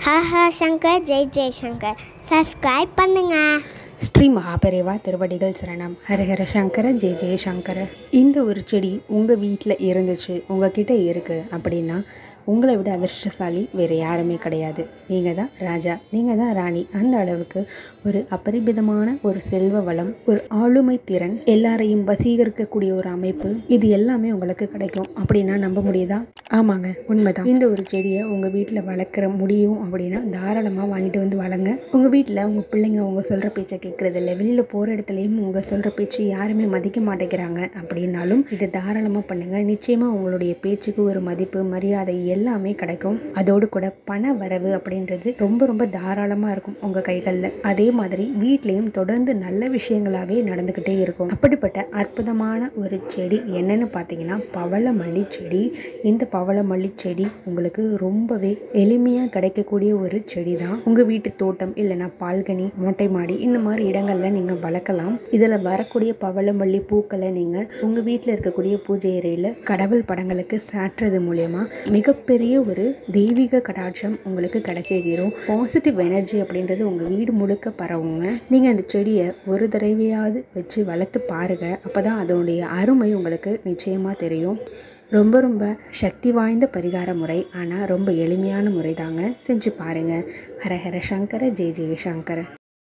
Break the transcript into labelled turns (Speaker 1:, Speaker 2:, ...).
Speaker 1: ஹஹ Shankar Jai Jaishankar subscribe பண்ணுங்க.
Speaker 2: ஸ்ரீ மகாபெரிவா திருவடிகள் சரணம். ஹரஹர சங்கர ஜெய ஜெயசங்கர. இந்த ஒரு செடி உங்கள் வீட்டில் இருந்துச்சு, உங்ககிட்ட இருக்குது அப்படின்னா உங்களை விட அதிர்ஷ்டசாலி வேறு யாருமே கிடையாது. நீங்கள் தான் ராஜா, நீங்கள் தான் ராணி. அந்த அளவுக்கு ஒரு அபரிமிதமான ஒரு செல்வ வளம், ஒரு ஆளுமை திறன், எல்லாரையும் வசீகரிக்கக்கூடிய ஒரு அமைப்பு, இது எல்லாமே உங்களுக்கு கிடைக்கும் அப்படின்னா நம்ப முடியுதா? ஆமாங்க, உண்மைதான். இந்த ஒரு செடியை உங்கள் வீட்டில் வளர்க்குற முடியும் அப்படின்னா தாராளமாக வாங்கிட்டு வந்து வளங்க. உங்கள் வீட்டில் உங்கள் பிள்ளைங்க உங்கள் சொல்கிற பேச்சை கேட்குறதில்ல, வெளியில் போகிற இடத்துலையும் உங்கள் சொல்கிற பேச்சு யாருமே மதிக்க மாட்டேங்கிறாங்க அப்படின்னாலும் இதை தாராளமாக பண்ணுங்கள். நிச்சயமாக உங்களுடைய பேச்சுக்கு ஒரு மதிப்பு, மரியாதை எல்லாமே கிடைக்கும். அதோடு கூட பண வரவு அப்படின்றது ரொம்ப ரொம்ப தாராளமாக இருக்கும் உங்கள் கைகளில். அதே மாதிரி வீட்லேயும் தொடர்ந்து நல்ல விஷயங்களாகவே நடந்துக்கிட்டே இருக்கும். அப்படிப்பட்ட அற்புதமான ஒரு செடி என்னன்னு பார்த்தீங்கன்னா பவளமல்லி செடி. இந்த பவளமல்லி செடி உங்களுக்கு ரொம்பவே எளிமையாக கிடைக்கக்கூடிய ஒரு செடி தான். உங்கள் வீட்டு தோட்டம் இல்லைன்னா பால்கனி, மொட்டை மாடி, இந்த மாதிரி இடங்கள்ல நீங்கள் வளர்க்கலாம். இதில் வரக்கூடிய பவளமல்லி பூக்களை நீங்கள் உங்கள் வீட்டில் இருக்கக்கூடிய பூஜை அறையில் கடவுள் படங்களுக்கு சாற்றுறது மூலயமா மிகப்பெரிய ஒரு தெய்வீக கடாட்சம் உங்களுக்கு கிடைச்சே தீரும். பாசிட்டிவ் எனர்ஜி அப்படின்றது உங்கள் வீடு முழுக்க பரவுங்க. நீங்கள் அந்த செடியை ஒரு தடவையாவது வச்சு வளர்த்து பாருங்கள். அப்போ தான் அதனுடைய அருமை உங்களுக்கு நிச்சயமாக தெரியும். ரொம்ப ரொம்ப சக்தி வாய்ந்த பரிகார முறை, ஆனால் ரொம்ப எளிமையான முறை தாங்க. செஞ்சு பாருங்கள். ஹரஹர சங்கர ஜெய ஜெய சங்கர.